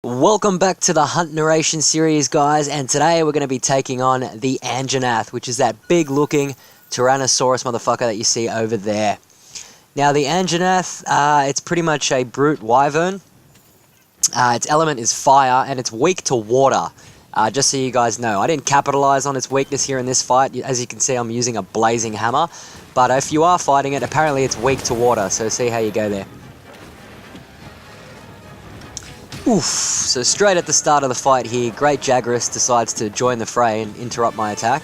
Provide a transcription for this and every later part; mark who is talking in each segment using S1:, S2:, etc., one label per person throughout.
S1: Welcome back to the Hunt Narration series, guys, and today we're going to be taking on the Anjanath, which is that big-looking Tyrannosaurus motherfucker that you see over there. Now, the Anjanath, it's pretty much a brute wyvern. Its element is fire, and it's weak to water, just so you guys know. I didn't capitalize on its weakness here in this fight. As you can see, I'm using a blazing hammer, but if you are fighting it, apparently it's weak to water, so see how you go there. Oof, so straight at the start of the fight here, Great Jagras decides to join the fray and interrupt my attack.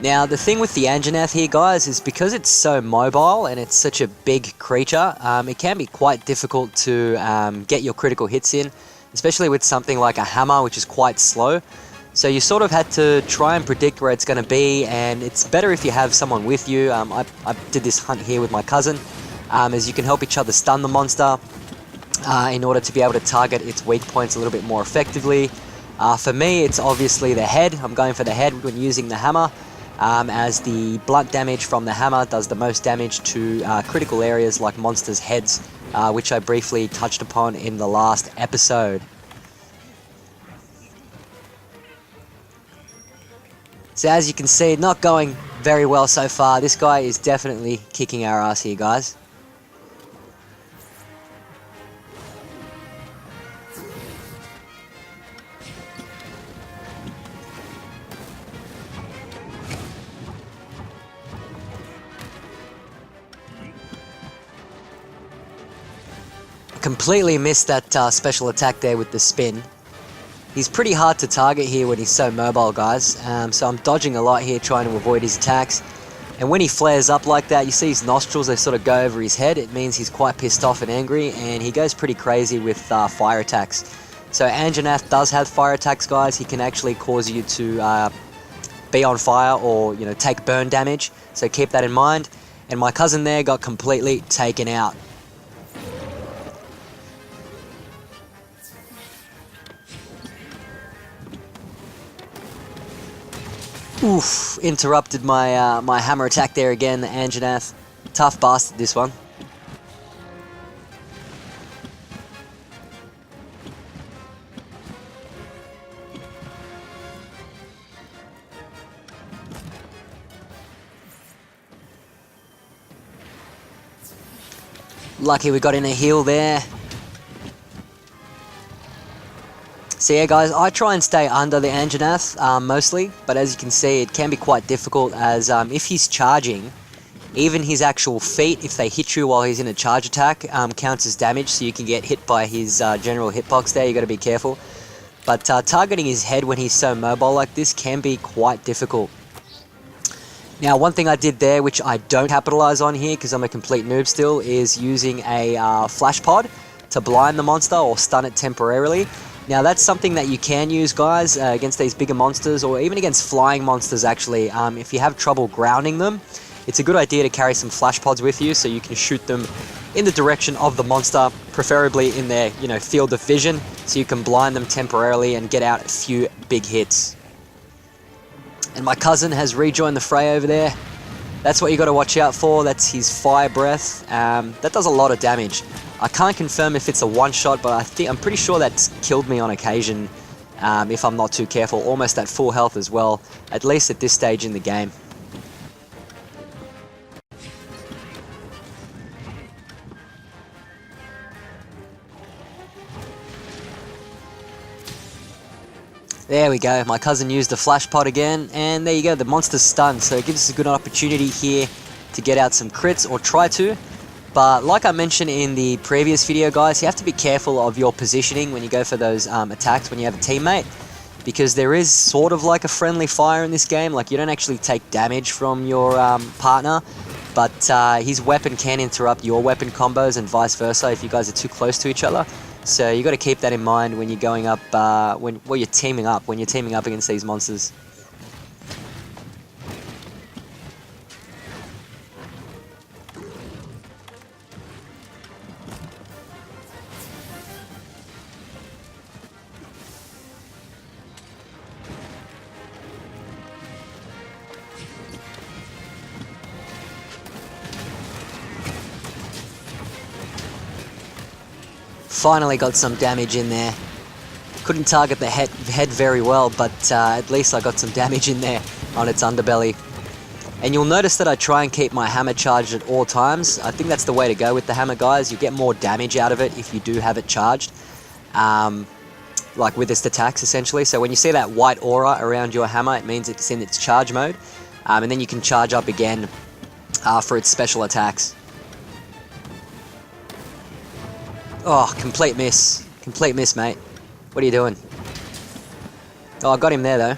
S1: Now, the thing with the Anjanath here, guys, is because it's so mobile and it's such a big creature, it can be quite difficult to get your critical hits in, especially with something like a hammer, which is quite slow. So you sort of had to try and predict where it's going to be, and it's better if you have someone with you. I did this hunt here with my cousin, as you can help each other stun the monster in order to be able to target its weak points a little bit more effectively. For me, it's obviously the head. I'm going for the head when using the hammer, as the blunt damage from the hammer does the most damage to critical areas like monsters' heads, which I briefly touched upon in the last episode. So as you can see, not going very well so far. This guy is definitely kicking our ass here, guys. Completely missed that special attack there with the spin. He's pretty hard to target here when he's so mobile, guys, so I'm dodging a lot here trying to avoid his attacks. And when he flares up like that, you see his nostrils, they sort of go over his head. It means he's quite pissed off and angry, and he goes pretty crazy with fire attacks. So Anjanath does have fire attacks, guys. He can actually cause you to be on fire or, you know, take burn damage, so keep that in mind. And my cousin there got completely taken out. Oof, interrupted my my hammer attack there again, the Anjanath. Tough bastard, this one. Lucky we got in a heal there. So yeah, guys, I try and stay under the Anjanath mostly, but as you can see, it can be quite difficult as if he's charging, even his actual feet, if they hit you while he's in a charge attack, counts as damage, so you can get hit by his general hitbox there. You got to be careful. But targeting his head when he's so mobile like this can be quite difficult. Now, one thing I did there, which I don't capitalize on here because I'm a complete noob still, is using a flash pod to blind the monster or stun it temporarily. Now, that's something that you can use, guys, against these bigger monsters, or even against flying monsters, actually. If you have trouble grounding them, it's a good idea to carry some flash pods with you so you can shoot them in the direction of the monster, preferably in their, you know, field of vision, so you can blind them temporarily and get out a few big hits. And my cousin has rejoined the fray over there. That's what you got to watch out for. That's his fire breath. That does a lot of damage. I can't confirm if it's a one-shot, but I'm pretty sure that's killed me on occasion, if I'm not too careful. Almost at full health as well, at least at this stage in the game. There we go, my cousin used the flash pod again, and there you go, the monster's stunned, so it gives us a good opportunity here to get out some crits, or try to. But like I mentioned in the previous video, guys, you have to be careful of your positioning when you go for those attacks when you have a teammate, because there is sort of like a friendly fire in this game. Like, you don't actually take damage from your partner, but his weapon can interrupt your weapon combos and vice versa if you guys are too close to each other. So you got to keep that in mind when you're going up, when you're teaming up against these monsters. Finally got some damage in there. Couldn't target the head very well, but at least I got some damage in there on its underbelly. And you'll notice that I try and keep my hammer charged at all times. I think that's the way to go with the hammer, guys. You get more damage out of it if you do have it charged. Like with its attacks, essentially. So when you see that white aura around your hammer, it means it's in its charge mode. And then you can charge up again for its special attacks. Oh, complete miss. Complete miss, mate. What are you doing? Oh, I got him there, though.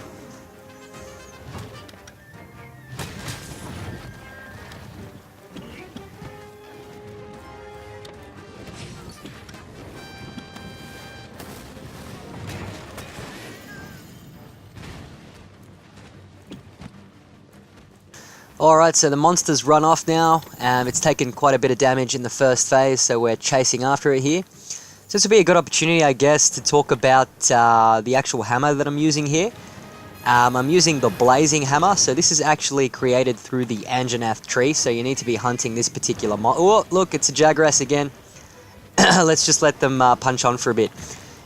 S1: Alright, so the monster's run off now. It's taken quite a bit of damage in the first phase, so we're chasing after it here. So this will be a good opportunity, I guess, to talk about the actual hammer that I'm using here. I'm using the blazing hammer, so this is actually created through the Anjanath tree, so you need to be hunting this particular oh, look, it's a Jagras again. Let's just let them punch on for a bit.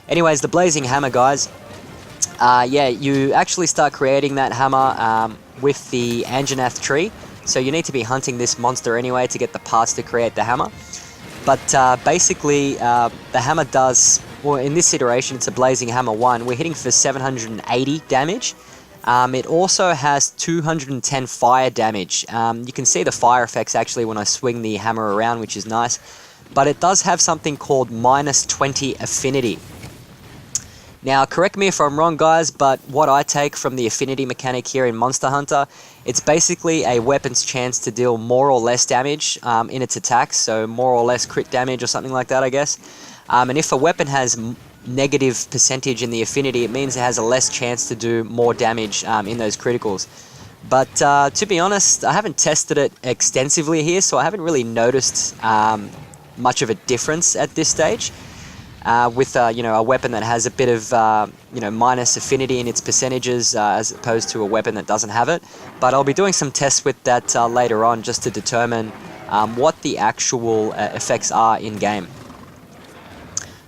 S1: Anyways, the blazing hammer, guys. Yeah, you actually start creating that hammer with the Anjanath tree, so you need to be hunting this monster anyway to get the parts to create the hammer. But basically, the hammer does, well, in this iteration, it's a Blazing Hammer 1. We're hitting for 780 damage. It also has 210 fire damage. You can see the fire effects actually when I swing the hammer around, which is nice. But it does have something called -20 affinity. Now, correct me if I'm wrong, guys, but what I take from the affinity mechanic here in Monster Hunter, it's basically a weapon's chance to deal more or less damage in its attacks, so more or less crit damage or something like that, I guess. And if a weapon has negative percentage in the affinity, it means it has a less chance to do more damage in those criticals. But to be honest, I haven't tested it extensively here, so I haven't really noticed much of a difference at this stage. With you know, a weapon that has a bit of you know, minus affinity in its percentages as opposed to a weapon that doesn't have it. But I'll be doing some tests with that later on just to determine what the actual effects are in game.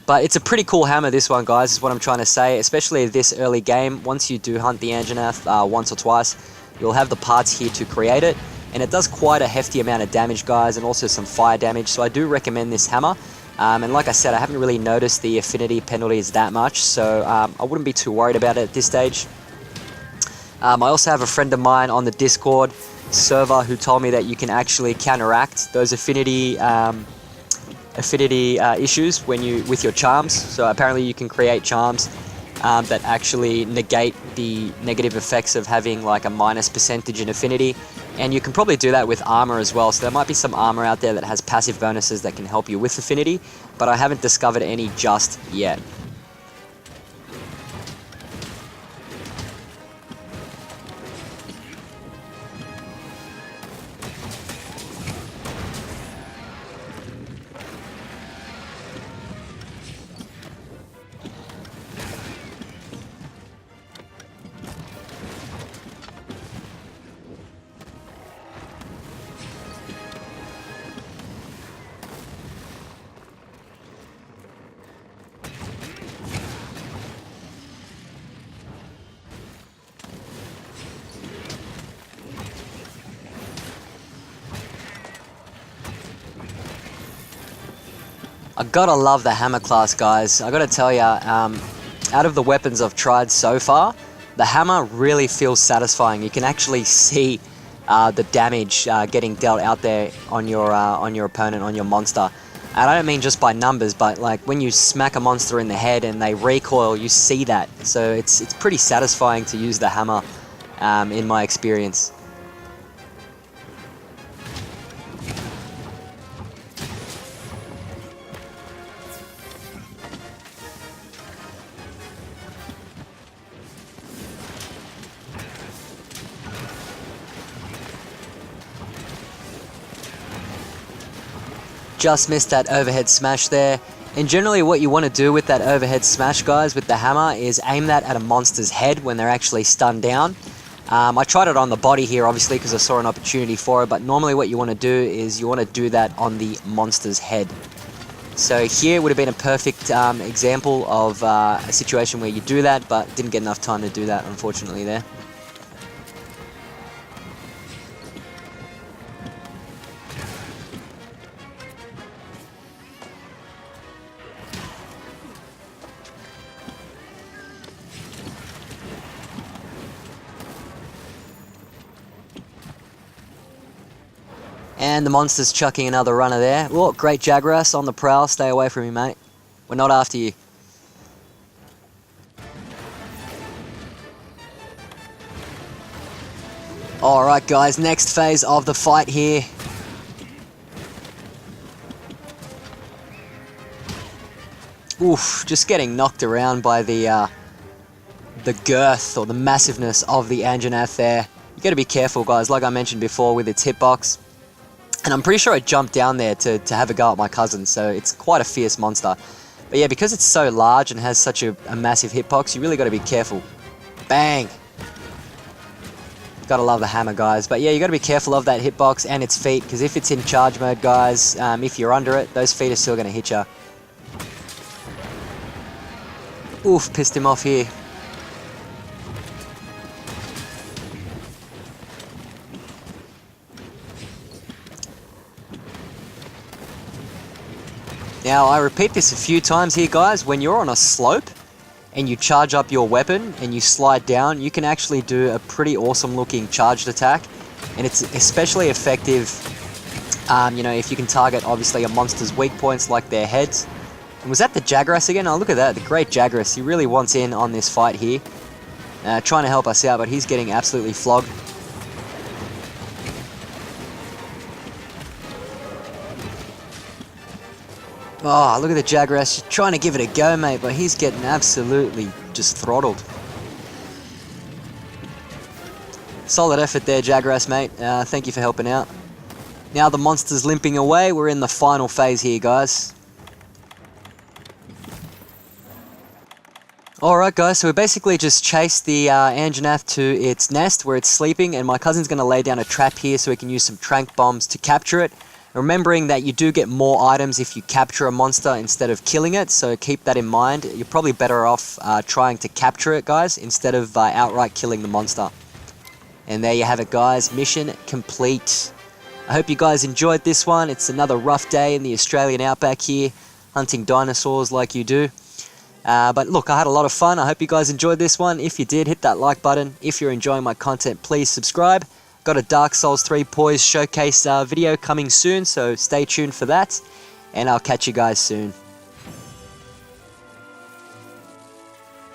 S1: But it's a pretty cool hammer, this one, guys, is what I'm trying to say, especially this early game. Once you do hunt the Anjanath once or twice, you'll have the parts here to create it, and it does quite a hefty amount of damage, guys, and also some fire damage, so I do recommend this hammer. And like I said, I haven't really noticed the affinity penalties that much, so I wouldn't be too worried about it at this stage. I also have a friend of mine on the Discord server who told me that you can actually counteract those affinity issues with your charms. So apparently you can create charms that actually negate the negative effects of having like a minus percentage in affinity. And you can probably do that with armor as well, so there might be some armor out there that has passive bonuses that can help you with affinity, but I haven't discovered any just yet. I gotta love the hammer class, guys. I gotta tell ya, out of the weapons I've tried so far, the hammer really feels satisfying. You can actually see the damage getting dealt out there on your opponent, on your monster. And I don't mean just by numbers, but like when you smack a monster in the head and they recoil, you see that. So it's pretty satisfying to use the hammer, in my experience. Just missed that overhead smash there. And generally what you want to do with that overhead smash, guys, with the hammer is aim that at a monster's head when they're actually stunned down. I tried it on the body here, obviously, because I saw an opportunity for it, but normally what you want to do is you want to do that on the monster's head. So here would have been a perfect example of a situation where you do that, but didn't get enough time to do that, unfortunately, there. And the monster's chucking another runner there. Oh, great Jagras on the prowl. Stay away from me, mate. We're not after you. Alright guys, next phase of the fight here. Oof, just getting knocked around by the girth or the massiveness of the Anjanath there. You gotta be careful guys, like I mentioned before with its hitbox. And I'm pretty sure I jumped down there to have a go at my cousin, so it's quite a fierce monster. But yeah, because it's so large and has such a massive hitbox, you really got to be careful. Bang! Gotta love the hammer, guys. But yeah, you got to be careful of that hitbox and its feet, because if it's in charge mode, guys, if you're under it, those feet are still going to hit you. Oof, pissed him off here. Now, I repeat this a few times here, guys. When you're on a slope and you charge up your weapon and you slide down, you can actually do a pretty awesome looking charged attack. And it's especially effective, you know, if you can target, obviously, a monster's weak points like their heads. And was that the Jagras again? Oh, look at that, the great Jagras. He really wants in on this fight here. Trying to help us out, but he's getting absolutely flogged. Oh, look at the Jagras, trying to give it a go, mate, but he's getting absolutely just throttled. Solid effort there, Jagras, mate. Thank you for helping out. Now the monster's limping away. We're in the final phase here, guys. Alright, guys, so we basically just chased the Anjanath to its nest where it's sleeping, and my cousin's going to lay down a trap here so we can use some tranq bombs to capture it. Remembering that you do get more items if you capture a monster instead of killing it, so keep that in mind. You're probably better off trying to capture it, guys, instead of outright killing the monster. And there you have it, guys. Mission complete. I hope you guys enjoyed this one. It's another rough day in the Australian outback here, hunting dinosaurs like you do. But look, I had a lot of fun. I hope you guys enjoyed this one. If you did, hit that like button. If you're enjoying my content, please subscribe. Got a Dark Souls 3 Poise Showcase video coming soon, so stay tuned for that, and I'll catch you guys soon.